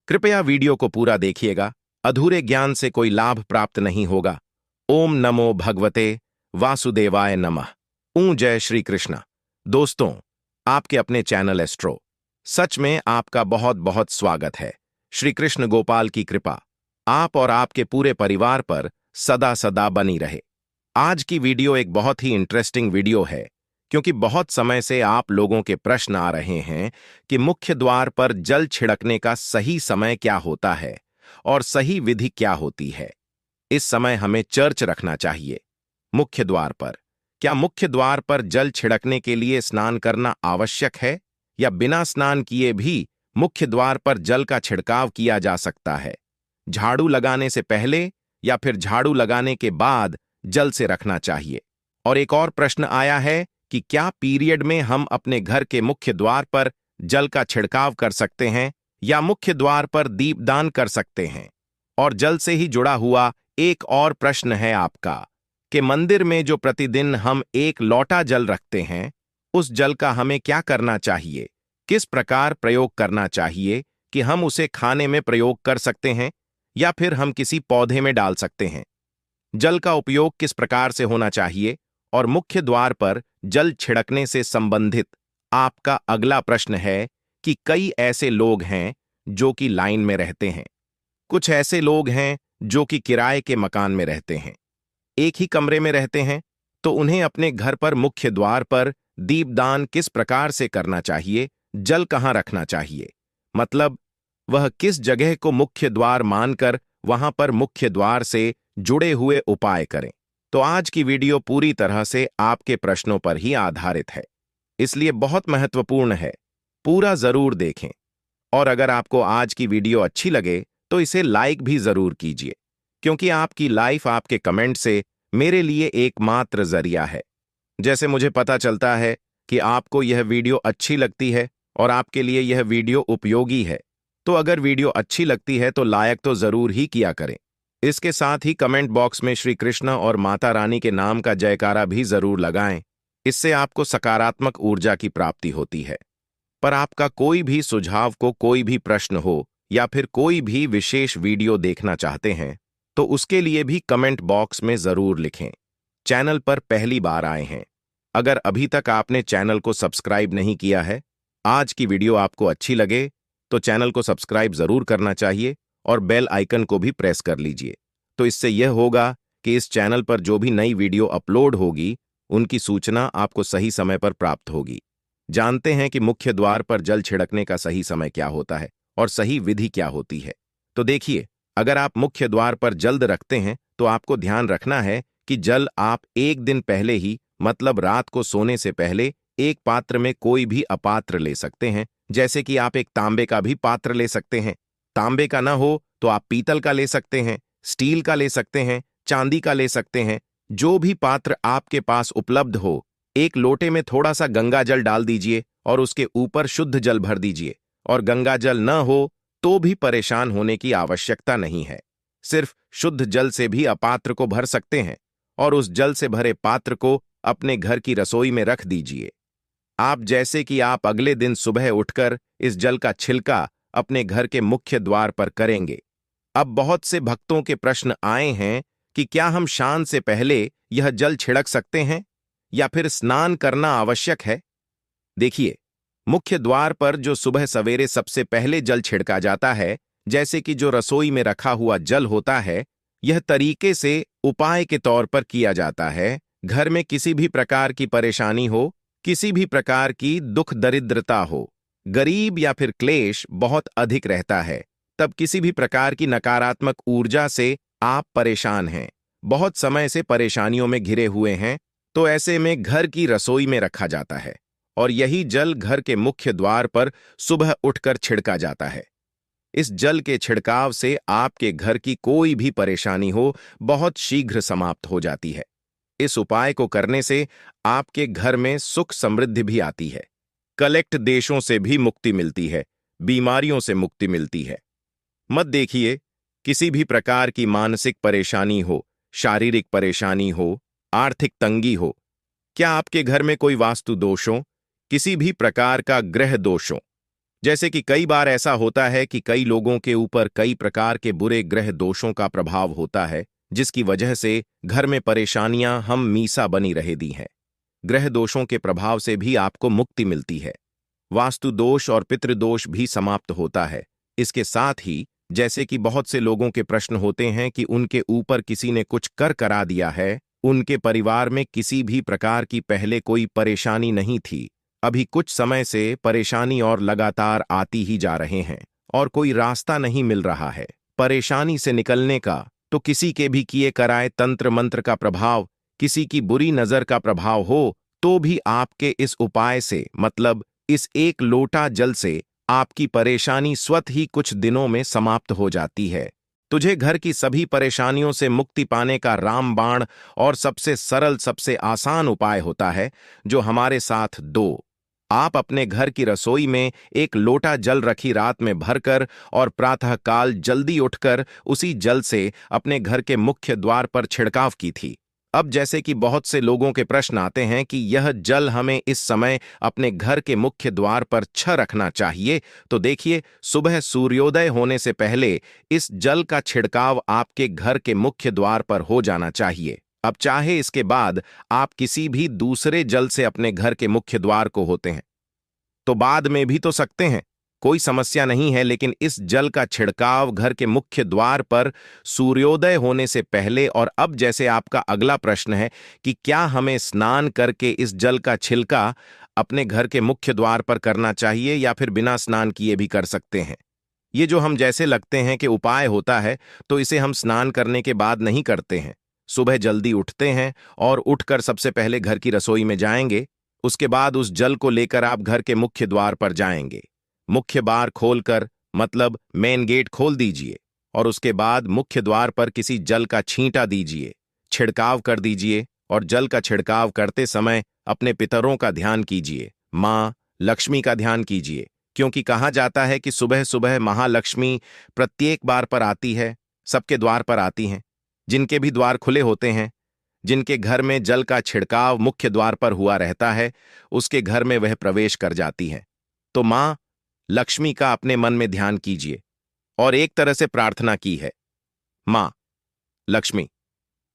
कृपया वीडियो को पूरा देखिएगा। अधूरे ज्ञान से कोई लाभ प्राप्त नहीं होगा। ओम नमो भगवते वासुदेवाय नमः। जय श्री कृष्ण। दोस्तों, आपके अपने चैनल एस्ट्रो सच में आपका बहुत बहुत स्वागत है। श्री कृष्ण गोपाल की कृपा आप और आपके पूरे परिवार पर सदा सदा बनी रहे। आज की वीडियो एक बहुत ही इंटरेस्टिंग वीडियो है, क्योंकि बहुत समय से आप लोगों के प्रश्न आ रहे हैं कि मुख्य द्वार पर जल छिड़कने का सही समय क्या होता है और सही विधि क्या होती है। इस समय हमें चर्च रखना चाहिए। मुख्य द्वार पर क्या मुख्य द्वार पर जल छिड़कने के लिए स्नान करना आवश्यक है, या बिना स्नान किए भी मुख्य द्वार पर जल का छिड़काव किया जा सकता है? झाड़ू लगाने से पहले या फिर झाड़ू लगाने के बाद जल से रखना चाहिए? और एक और प्रश्न आया है कि क्या पीरियड में हम अपने घर के मुख्य द्वार पर जल का छिड़काव कर सकते हैं या मुख्य द्वार पर दीपदान कर सकते हैं? और जल से ही जुड़ा हुआ एक और प्रश्न है आपका कि मंदिर में जो प्रतिदिन हम एक लोटा जल रखते हैं, उस जल का हमें क्या करना चाहिए, किस प्रकार प्रयोग करना चाहिए कि हम उसे खाने में प्रयोग कर सकते हैं या फिर हम किसी पौधे में डाल सकते हैं? जल का उपयोग किस प्रकार से होना चाहिए? और मुख्य द्वार पर जल छिड़कने से संबंधित आपका अगला प्रश्न है कि कई ऐसे लोग हैं जो कि लाइन में रहते हैं, कुछ ऐसे लोग हैं जो कि किराए के मकान में रहते हैं, एक ही कमरे में रहते हैं, तो उन्हें अपने घर पर मुख्य द्वार पर दीपदान किस प्रकार से करना चाहिए, जल कहाँ रखना चाहिए, मतलब वह किस जगह को मुख्य द्वार मानकर वहां पर मुख्य द्वार से जुड़े हुए उपाय करें। तो आज की वीडियो पूरी तरह से आपके प्रश्नों पर ही आधारित है, इसलिए बहुत महत्वपूर्ण है। पूरा जरूर देखें। और अगर आपको आज की वीडियो अच्छी लगे तो इसे लाइक भी जरूर कीजिए, क्योंकि आपकी लाइफ आपके कमेंट से मेरे लिए एकमात्र जरिया है। जैसे मुझे पता चलता है कि आपको यह वीडियो अच्छी लगती है और आपके लिए यह वीडियो उपयोगी है, तो अगर वीडियो अच्छी लगती है तो लाइक तो जरूर ही किया करें। इसके साथ ही कमेंट बॉक्स में श्री कृष्ण और माता रानी के नाम का जयकारा भी जरूर लगाएं। इससे आपको सकारात्मक ऊर्जा की प्राप्ति होती है। पर आपका कोई भी सुझाव, को कोई भी प्रश्न हो या फिर कोई भी विशेष वीडियो देखना चाहते हैं, तो उसके लिए भी कमेंट बॉक्स में जरूर लिखें। चैनल पर पहली बार आए हैं, अगर अभी तक आपने चैनल को सब्सक्राइब नहीं किया है, आज की वीडियो आपको अच्छी लगे तो चैनल को सब्सक्राइब जरूर करना चाहिए और बेल आइकन को भी प्रेस कर लीजिए। तो इससे यह होगा कि इस चैनल पर जो भी नई वीडियो अपलोड होगी, उनकी सूचना आपको सही समय पर प्राप्त होगी। जानते हैं कि मुख्य द्वार पर जल छिड़कने का सही समय क्या होता है और सही विधि क्या होती है। तो देखिए, अगर आप मुख्य द्वार पर जल रखते हैं तो आपको ध्यान रखना है कि जल आप एक दिन पहले ही, मतलब रात को सोने से पहले, एक पात्र में कोई भी अपात्र ले सकते हैं। जैसे कि आप एक तांबे का भी पात्र ले सकते हैं। तांबे का ना हो तो आप पीतल का ले सकते हैं, स्टील का ले सकते हैं, चांदी का ले सकते हैं। जो भी पात्र आपके पास उपलब्ध हो, एक लोटे में थोड़ा सा गंगा जल डाल दीजिए और उसके ऊपर शुद्ध जल भर दीजिए। और गंगा जल न हो तो भी परेशान होने की आवश्यकता नहीं है। सिर्फ शुद्ध जल से भी अपात्र को भर सकते हैं और उस जल से भरे पात्र को अपने घर की रसोई में रख दीजिए। आप जैसे कि आप अगले दिन सुबह उठकर इस जल का छिलका अपने घर के मुख्य द्वार पर करेंगे। अब बहुत से भक्तों के प्रश्न आए हैं कि क्या हम शाम से पहले यह जल छिड़क सकते हैं या फिर स्नान करना आवश्यक है? देखिए, मुख्य द्वार पर जो सुबह सवेरे सबसे पहले जल छिड़का जाता है, जैसे कि जो रसोई में रखा हुआ जल होता है, यह तरीके से उपाय के तौर पर किया जाता है। घर में किसी भी प्रकार की परेशानी हो, किसी भी प्रकार की दुख दरिद्रता हो, गरीब या फिर क्लेश बहुत अधिक रहता है, तब किसी भी प्रकार की नकारात्मक ऊर्जा से आप परेशान हैं, बहुत समय से परेशानियों में घिरे हुए हैं, तो ऐसे में घर की रसोई में रखा जाता है और यही जल घर के मुख्य द्वार पर सुबह उठकर छिड़का जाता है। इस जल के छिड़काव से आपके घर की कोई भी परेशानी हो, बहुत शीघ्र समाप्त हो जाती है। इस उपाय को करने से आपके घर में सुख समृद्धि भी आती है, कलेक्ट देशों से भी मुक्ति मिलती है, बीमारियों से मुक्ति मिलती है। मत देखिए, किसी भी प्रकार की मानसिक परेशानी हो, शारीरिक परेशानी हो, आर्थिक तंगी हो, क्या आपके घर में कोई वास्तु दोष हो, किसी भी प्रकार का ग्रह दोष हो, जैसे कि कई बार ऐसा होता है कि कई लोगों के ऊपर कई प्रकार के बुरे ग्रह दोषों का प्रभाव होता है, जिसकी वजह से घर में परेशानियां हम मीसा बनी रह दी हैं। ग्रह दोषों के प्रभाव से भी आपको मुक्ति मिलती है। वास्तु दोष और पितृदोष भी समाप्त होता है। इसके साथ ही जैसे कि बहुत से लोगों के प्रश्न होते हैं कि उनके ऊपर किसी ने कुछ कर करा दिया है, उनके परिवार में किसी भी प्रकार की पहले कोई परेशानी नहीं थी, अभी कुछ समय से परेशानी और लगातार आती ही जा रहे हैं और कोई रास्ता नहीं मिल रहा है परेशानी से निकलने का, तो किसी के भी किए कराए तंत्र मंत्र का प्रभाव, किसी की बुरी नजर का प्रभाव हो, तो भी आपके इस उपाय से मतलब इस एक लोटा जल से आपकी परेशानी स्वतः ही कुछ दिनों में समाप्त हो जाती है। तुझे घर की सभी परेशानियों से मुक्ति पाने का रामबाण और सबसे सरल सबसे आसान उपाय होता है जो हमारे साथ दो। आप अपने घर की रसोई में एक लोटा जल रखी रात में भरकर और प्रातःकाल जल्दी उठकर उसी जल से अपने घर के मुख्य द्वार पर छिड़काव की थी। अब जैसे कि बहुत से लोगों के प्रश्न आते हैं कि यह जल हमें इस समय अपने घर के मुख्य द्वार पर रखना चाहिए, तो देखिए, सुबह सूर्योदय होने से पहले इस जल का छिड़काव आपके घर के मुख्य द्वार पर हो जाना चाहिए। अब चाहे इसके बाद आप किसी भी दूसरे जल से अपने घर के मुख्य द्वार को होते हैं तो बाद में भी तो सकते हैं, कोई समस्या नहीं है, लेकिन इस जल का छिड़काव घर के मुख्य द्वार पर सूर्योदय होने से पहले। और अब जैसे आपका अगला प्रश्न है कि क्या हमें स्नान करके इस जल का छिलका अपने घर के मुख्य द्वार पर करना चाहिए या फिर बिना स्नान किए भी कर सकते हैं। ये जो हम जैसे लगते हैं कि उपाय होता है, तो इसे हम स्नान करने के बाद नहीं करते हैं। सुबह जल्दी उठते हैं और उठकर सबसे पहले घर की रसोई में जाएंगे, उसके बाद उस जल को लेकर आप घर के मुख्य द्वार पर जाएंगे। मुख्य बार खोलकर मतलब मेन गेट खोल दीजिए और उसके बाद मुख्य द्वार पर किसी जल का छींटा दीजिए, छिड़काव कर दीजिए और जल का छिड़काव करते समय अपने पितरों का ध्यान कीजिए, माँ लक्ष्मी का ध्यान कीजिए, क्योंकि कहा जाता है कि सुबह सुबह महालक्ष्मी प्रत्येक बार पर आती है, सबके द्वार पर आती हैं। जिनके भी द्वार खुले होते हैं, जिनके घर में जल का छिड़काव मुख्य द्वार पर हुआ रहता है, उसके घर में वह प्रवेश कर जाती है। तो माँ लक्ष्मी का अपने मन में ध्यान कीजिए और एक तरह से प्रार्थना की है, माँ लक्ष्मी,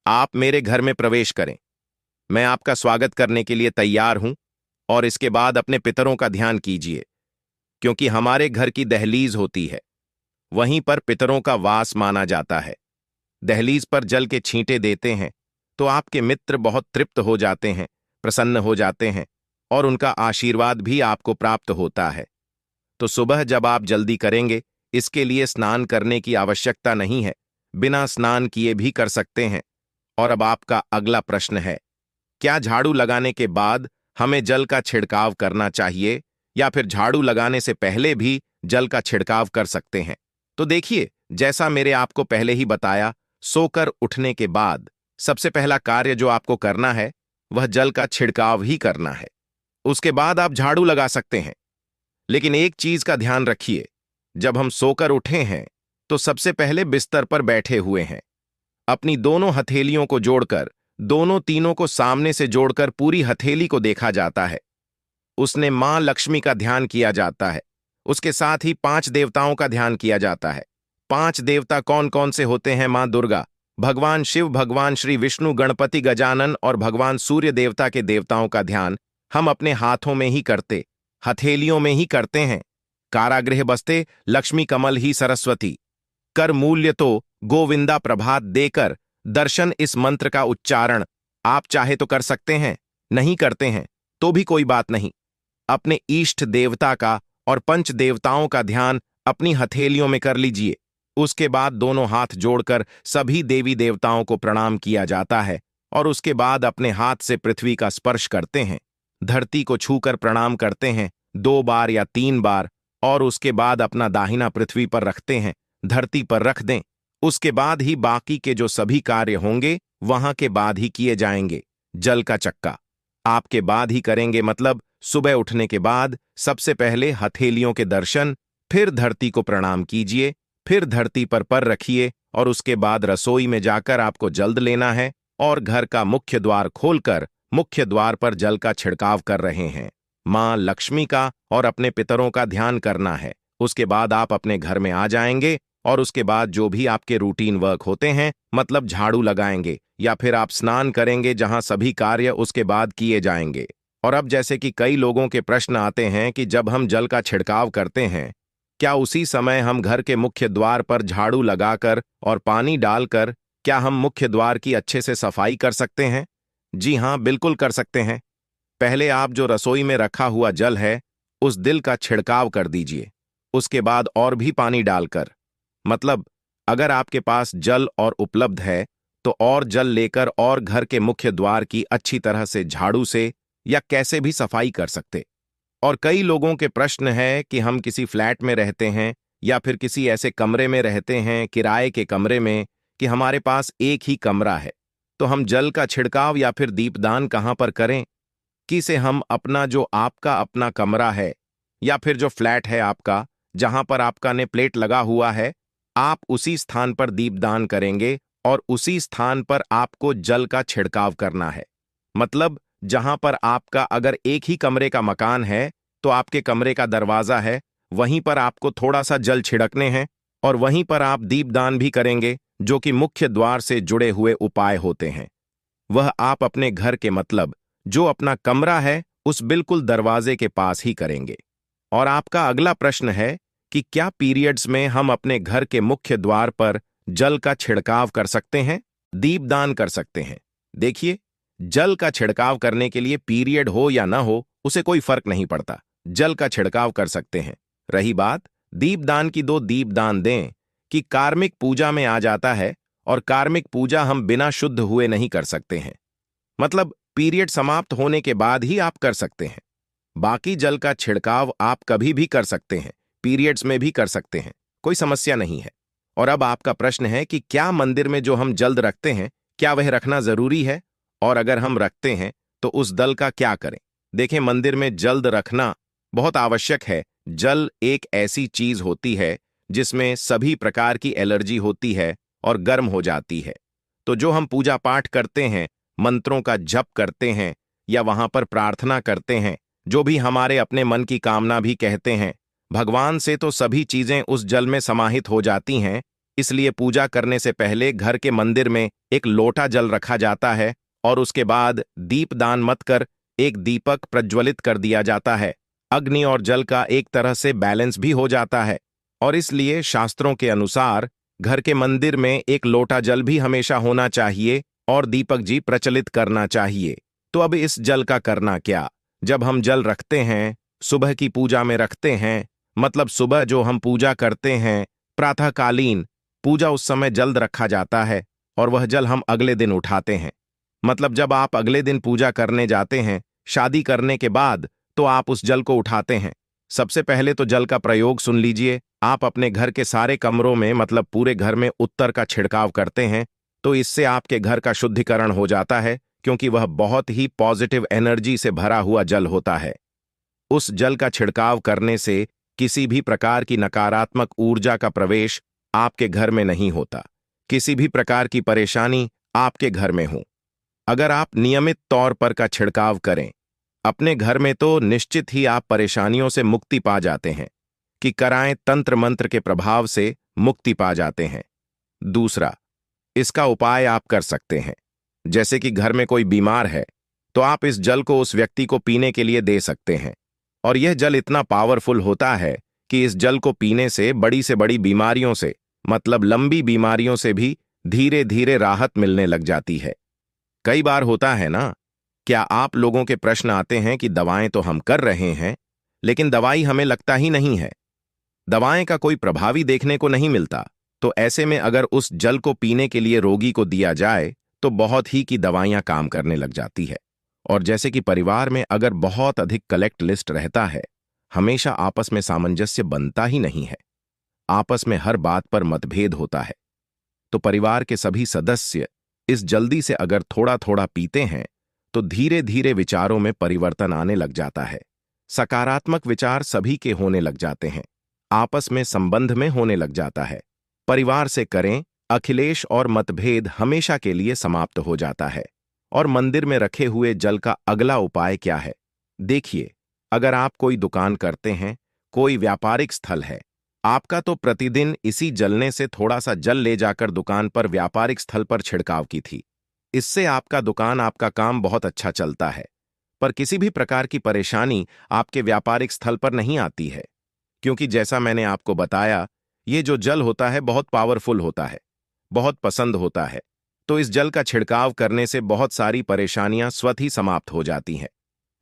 आप मेरे घर में प्रवेश करें, मैं आपका स्वागत करने के लिए तैयार हूं। और इसके बाद अपने पितरों का ध्यान कीजिए, क्योंकि हमारे घर की दहलीज होती है, वहीं पर पितरों का वास माना जाता है। दहलीज पर जल के छींटे देते हैं तो आपके मित्र बहुत तृप्त हो जाते हैं, प्रसन्न हो जाते हैं और उनका आशीर्वाद भी आपको प्राप्त होता है। तो सुबह जब आप जल्दी करेंगे, इसके लिए स्नान करने की आवश्यकता नहीं है, बिना स्नान किए भी कर सकते हैं। और अब आपका अगला प्रश्न है, क्या झाड़ू लगाने के बाद हमें जल का छिड़काव करना चाहिए या फिर झाड़ू लगाने से पहले भी जल का छिड़काव कर सकते हैं। तो देखिए, जैसा मेरे आपको पहले ही बताया, सोकर उठने के बाद सबसे पहला कार्य जो आपको करना है वह जल का छिड़काव ही करना है। उसके बाद आप झाड़ू लगा सकते हैं, लेकिन एक चीज का ध्यान रखिए, जब हम सोकर उठे हैं तो सबसे पहले बिस्तर पर बैठे हुए हैं, अपनी दोनों हथेलियों को जोड़कर, दोनों तीनों को सामने से जोड़कर पूरी हथेली को देखा जाता है, उसने मां लक्ष्मी का ध्यान किया जाता है। उसके साथ ही 5 देवताओं का ध्यान किया जाता है। 5 देवता कौन कौन से होते हैं? मां दुर्गा, भगवान शिव, भगवान श्री विष्णु, गणपति गजानन और भगवान सूर्य देवता के देवताओं का ध्यान हम अपने हाथों में ही करते, हथेलियों में ही करते हैं। कारागृह बसते लक्ष्मी कमल ही सरस्वती, कर मूल्य तो गोविंदा प्रभात देकर दर्शन, इस मंत्र का उच्चारण आप चाहे तो कर सकते हैं, नहीं करते हैं तो भी कोई बात नहीं। अपने इष्ट देवता का और पंच देवताओं का ध्यान अपनी हथेलियों में कर लीजिए। उसके बाद दोनों हाथ जोड़कर सभी देवी देवताओं को प्रणाम किया जाता है और उसके बाद अपने हाथ से पृथ्वी का स्पर्श करते हैं, धरती को छूकर प्रणाम करते हैं 2 बार या 3 बार, और उसके बाद अपना दाहिना पृथ्वी पर रखते हैं, धरती पर रख दें। उसके बाद ही बाकी के जो सभी कार्य होंगे वहां के बाद ही किए जाएंगे। जल का चक्का आपके बाद ही करेंगे, मतलब सुबह उठने के बाद सबसे पहले हथेलियों के दर्शन, फिर धरती को प्रणाम कीजिए, फिर धरती पर रखिए और उसके बाद रसोई में जाकर आपको जल्द लेना है और घर का मुख्य द्वार खोलकर मुख्य द्वार पर जल का छिड़काव कर रहे हैं। माँ लक्ष्मी का और अपने पितरों का ध्यान करना है। उसके बाद आप अपने घर में आ जाएंगे और उसके बाद जो भी आपके रूटीन वर्क होते हैं, मतलब झाड़ू लगाएंगे या फिर आप स्नान करेंगे, जहां सभी कार्य उसके बाद किए जाएंगे। और अब जैसे कि कई लोगों के प्रश्न आते हैं कि जब हम जल का छिड़काव करते हैं, क्या उसी समय हम घर के मुख्य द्वार पर झाड़ू लगाकर और पानी डालकर क्या हम मुख्य द्वार की अच्छे से सफाई कर सकते हैं? जी हाँ, बिल्कुल कर सकते हैं। पहले आप जो रसोई में रखा हुआ जल है, उस दिल का छिड़काव कर दीजिए। उसके बाद और भी पानी डालकर, मतलब अगर आपके पास जल और उपलब्ध है तो और जल लेकर और घर के मुख्य द्वार की अच्छी तरह से झाड़ू से या कैसे भी सफाई कर सकते। और कई लोगों के प्रश्न है कि हम किसी फ्लैट में रहते हैं या फिर किसी ऐसे कमरे में रहते हैं, किराए के कमरे में, कि हमारे पास एक ही कमरा है, तो हम जल का छिड़काव या फिर दीपदान कहाँ पर करें? कि से हम अपना जो आपका अपना कमरा है या फिर जो फ्लैट है आपका, जहां पर आपका ने प्लेट लगा हुआ है, आप उसी स्थान पर दीपदान करेंगे और उसी स्थान पर आपको जल का छिड़काव करना है। मतलब जहां पर आपका अगर एक ही कमरे का मकान है तो आपके कमरे का दरवाजा है, वहीं पर आपको थोड़ा सा जल छिड़कने हैं और वहीं पर आप दीपदान भी करेंगे, जो कि मुख्य द्वार से जुड़े हुए उपाय होते हैं। वह आप अपने घर के, मतलब जो अपना कमरा है, उस बिल्कुल दरवाजे के पास ही करेंगे। और आपका अगला प्रश्न है कि क्या पीरियड्स में हम अपने घर के मुख्य द्वार पर जल का छिड़काव कर सकते हैं, दीपदान कर सकते हैं? देखिए, जल का छिड़काव करने के लिए पीरियड हो या ना हो, उसे कोई फर्क नहीं पड़ता, जल का छिड़काव कर सकते हैं। रही बात दीपदान की, दो दीपदान दें कि कार्मिक पूजा में आ जाता है, और कार्मिक पूजा हम बिना शुद्ध हुए नहीं कर सकते हैं, मतलब पीरियड समाप्त होने के बाद ही आप कर सकते हैं। बाकी जल का छिड़काव आप कभी भी कर सकते हैं, पीरियड्स में भी कर सकते हैं, कोई समस्या नहीं है। और अब आपका प्रश्न है कि क्या मंदिर में जो हम जल रखते हैं, क्या वह रखना जरूरी है? और अगर हम रखते हैं तो उस जल का क्या करें? देखें, मंदिर में जल रखना बहुत आवश्यक है। जल एक ऐसी चीज होती है जिसमें सभी प्रकार की एलर्जी होती है और गर्म हो जाती है। तो जो हम पूजा पाठ करते हैं, मंत्रों का जप करते हैं या वहां पर प्रार्थना करते हैं, जो भी हमारे अपने मन की कामना भी कहते हैं, भगवान से तो सभी चीजें उस जल में समाहित हो जाती हैं। इसलिए पूजा करने से पहले घर के मंदिर में एक लोटा जल रखा जाता है और उसके बाद दीपदान मत कर एक दीपक प्रज्वलित कर दिया जाता है। अग्नि और जल का एक तरह से बैलेंस भी हो जाता है, और इसलिए शास्त्रों के अनुसार घर के मंदिर में एक लोटा जल भी हमेशा होना चाहिए और दीपक जी प्रचलित करना चाहिए। तो अब इस जल का करना क्या? जब हम जल रखते हैं, सुबह की पूजा में रखते हैं, मतलब सुबह जो हम पूजा करते हैं, प्रातःकालीन पूजा, उस समय जल्द रखा जाता है और वह जल हम अगले दिन उठाते हैं। मतलब जब आप अगले दिन पूजा करने जाते हैं, शादी करने के बाद, तो आप उस जल को उठाते हैं। सबसे पहले तो जल का प्रयोग सुन लीजिए। आप अपने घर के सारे कमरों में, मतलब पूरे घर में उत्तर का छिड़काव करते हैं, तो इससे आपके घर का शुद्धिकरण हो जाता है, क्योंकि वह बहुत ही पॉजिटिव एनर्जी से भरा हुआ जल होता है। उस जल का छिड़काव करने से किसी भी प्रकार की नकारात्मक ऊर्जा का प्रवेश आपके घर में नहीं होता, किसी भी प्रकार की परेशानी आपके घर में हो। अगर आप नियमित तौर पर का छिड़काव करें अपने घर में, तो निश्चित ही आप परेशानियों से मुक्ति पा जाते हैं, कि कराएं तंत्र मंत्र के प्रभाव से मुक्ति पा जाते हैं। दूसरा, इसका उपाय आप कर सकते हैं। जैसे कि घर में कोई बीमार है, तो आप इस जल को उस व्यक्ति को पीने के लिए दे सकते हैं। और यह जल इतना पावरफुल होता है कि इस जल को पीने से बड़ी बीमारियों से, मतलब लंबी बीमारियों से भी धीरे धीरे राहत मिलने लग जाती है। कई बार होता है ना, क्या आप लोगों के प्रश्न आते हैं कि दवाएं तो हम कर रहे हैं, लेकिन दवाई हमें लगता ही नहीं है, दवाएं का कोई प्रभावी देखने को नहीं मिलता। तो ऐसे में अगर उस जल को पीने के लिए रोगी को दिया जाए, तो बहुत ही की दवाइयां काम करने लग जाती है। और जैसे कि परिवार में अगर बहुत अधिक कलेक्ट लिस्ट रहता है, हमेशा आपस में सामंजस्य बनता ही नहीं है, आपस में हर बात पर मतभेद होता है, तो परिवार के सभी सदस्य इस जल्दी से अगर थोड़ा थोड़ा पीते हैं, तो धीरे धीरे विचारों में परिवर्तन आने लग जाता है। सकारात्मक विचार सभी के होने लग जाते हैं, आपस में संबंध में होने लग जाता है। परिवार से करें अखिलेश और मतभेद हमेशा के लिए समाप्त हो जाता है। और मंदिर में रखे हुए जल का अगला उपाय क्या है? देखिए, अगर आप कोई दुकान करते हैं, कोई व्यापारिक स्थल है, आपका तो प्रतिदिन इसी जलने से थोड़ा सा जल ले जाकर दुकान पर व्यापारिक स्थल पर छिड़काव की थी। इससे आपका दुकान आपका काम बहुत अच्छा चलता है। पर किसी भी प्रकार की परेशानी आपके व्यापारिक स्थल पर नहीं आती है, क्योंकि जैसा मैंने आपको बताया, ये जो जल होता है बहुत पावरफुल होता है, बहुत पसंद होता है। तो इस जल का छिड़काव करने से बहुत सारी परेशानियां स्वतः ही समाप्त हो जाती हैं।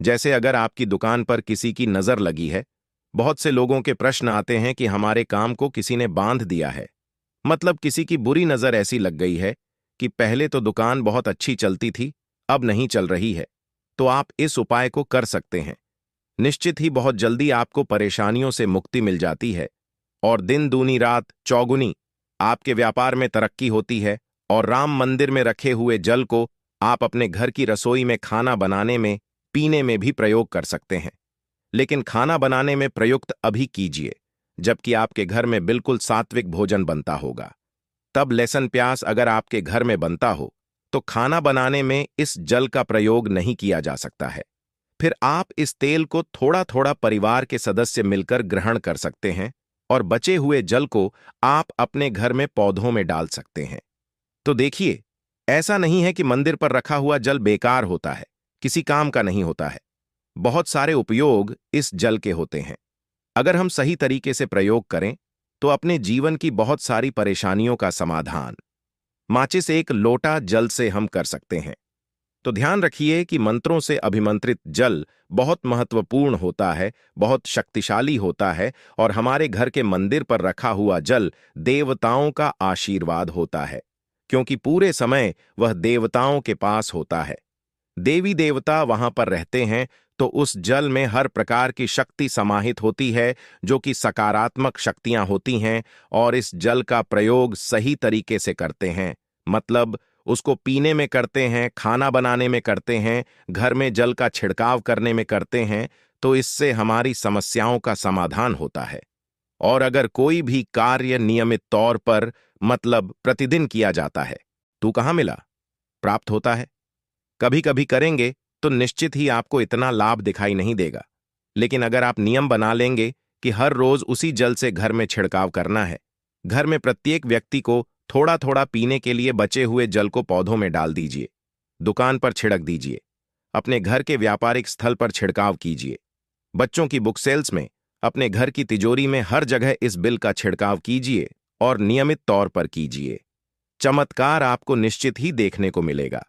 जैसे अगर आपकी दुकान पर किसी की नजर लगी है, बहुत से लोगों के प्रश्न आते हैं कि हमारे काम को किसी ने बांध दिया है, मतलब किसी की बुरी नजर ऐसी लग गई है कि पहले तो दुकान बहुत अच्छी चलती थी, अब नहीं चल रही है। तो आप इस उपाय को कर सकते हैं। निश्चित ही बहुत जल्दी आपको परेशानियों से मुक्ति मिल जाती है और दिन दूनी रात चौगुनी आपके व्यापार में तरक्की होती है। और राम मंदिर में रखे हुए जल को आप अपने घर की रसोई में खाना बनाने में, पीने में भी प्रयोग कर सकते हैं। लेकिन खाना बनाने में प्रयुक्त अभी कीजिए जबकि आपके घर में बिल्कुल सात्विक भोजन बनता होगा। तब लहसुन प्याज अगर आपके घर में बनता हो तो खाना बनाने में इस जल का प्रयोग नहीं किया जा सकता है। फिर आप इस तेल को थोड़ा थोड़ा परिवार के सदस्य मिलकर ग्रहण कर सकते हैं और बचे हुए जल को आप अपने घर में पौधों में डाल सकते हैं। तो देखिए, ऐसा नहीं है कि मंदिर पर रखा हुआ जल बेकार होता है, किसी काम का नहीं होता है। बहुत सारे उपयोग इस जल के होते हैं। अगर हम सही तरीके से प्रयोग करें तो अपने जीवन की बहुत सारी परेशानियों का समाधान माचिस एक लोटा जल से हम कर सकते हैं। तो ध्यान रखिए कि मंत्रों से अभिमंत्रित जल बहुत महत्वपूर्ण होता है, बहुत शक्तिशाली होता है और हमारे घर के मंदिर पर रखा हुआ जल देवताओं का आशीर्वाद होता है, क्योंकि पूरे समय वह देवताओं के पास होता है। देवी देवता वहां पर रहते हैं, तो उस जल में हर प्रकार की शक्ति समाहित होती है, जो कि सकारात्मक शक्तियां होती हैं। और इस जल का प्रयोग सही तरीके से करते हैं, मतलब उसको पीने में करते हैं, खाना बनाने में करते हैं, घर में जल का छिड़काव करने में करते हैं, तो इससे हमारी समस्याओं का समाधान होता है। और अगर कोई भी कार्य नियमित तौर पर, मतलब प्रतिदिन किया जाता है, तू कहाँ मिला प्राप्त होता है। कभी कभी करेंगे तो निश्चित ही आपको इतना लाभ दिखाई नहीं देगा, लेकिन अगर आप नियम बना लेंगे कि हर रोज उसी जल से घर में छिड़काव करना है, घर में प्रत्येक व्यक्ति को थोड़ा थोड़ा पीने के लिए बचे हुए जल को पौधों में डाल दीजिए, दुकान पर छिड़क दीजिए, अपने घर के व्यापारिक स्थल पर छिड़काव कीजिए, बच्चों की बुक सेल्स में, अपने घर की तिजोरी में, हर जगह इस बिल का छिड़काव कीजिए और नियमित तौर पर कीजिए। चमत्कार आपको निश्चित ही देखने को मिलेगा।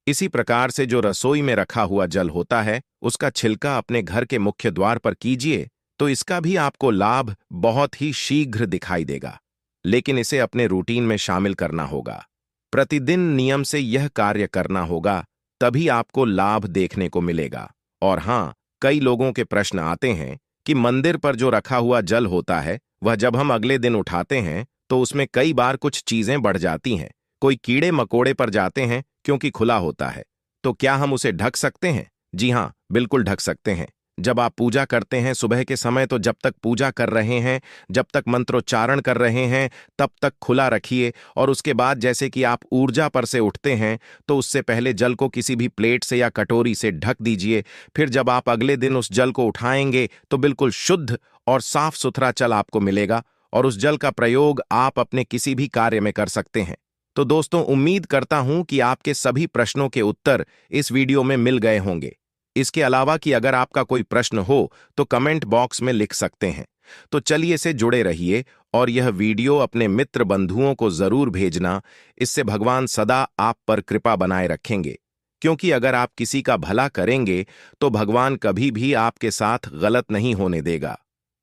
इसी प्रकार से जो रसोई में रखा हुआ जल होता है, उसका छिलका अपने घर के मुख्य द्वार पर कीजिए, तो इसका भी आपको लाभ बहुत ही शीघ्र दिखाई देगा। लेकिन इसे अपने रूटीन में शामिल करना होगा, प्रतिदिन नियम से यह कार्य करना होगा, तभी आपको लाभ देखने को मिलेगा। और हाँ, कई लोगों के प्रश्न आते हैं कि मंदिर पर जो रखा हुआ जल होता है, वह जब हम अगले दिन उठाते हैं तो उसमें कई बार कुछ चीजें बढ़ जाती हैं, कोई कीड़े मकोड़े पर जाते हैं क्योंकि खुला होता है। तो क्या हम उसे ढक सकते हैं? जी हाँ, बिल्कुल ढक सकते हैं। जब आप पूजा करते हैं सुबह के समय, तो जब तक पूजा कर रहे हैं, जब तक मंत्रोच्चारण कर रहे हैं, तब तक खुला रखिए। और उसके बाद जैसे कि आप ऊर्जा पर से उठते हैं, तो उससे पहले जल को किसी भी प्लेट से या कटोरी से ढक दीजिए। फिर जब आप अगले दिन उस जल को उठाएंगे तो बिल्कुल शुद्ध और साफ सुथरा जल आपको मिलेगा और उस जल का प्रयोग आप अपने किसी भी कार्य में कर सकते हैं। तो दोस्तों, उम्मीद करता हूं कि आपके सभी प्रश्नों के उत्तर इस वीडियो में मिल गए होंगे। इसके अलावा कि अगर आपका कोई प्रश्न हो तो कमेंट बॉक्स में लिख सकते हैं। तो चलिए से जुड़े रहिए और यह वीडियो अपने मित्र बंधुओं को जरूर भेजना। इससे भगवान सदा आप पर कृपा बनाए रखेंगे, क्योंकि अगर आप किसी का भला करेंगे तो भगवान कभी भी आपके साथ गलत नहीं होने देगा।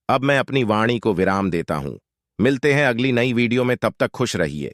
अब मैं अपनी वाणी को विराम देता हूं। मिलते हैं अगली नई वीडियो में, तब तक खुश रहिए।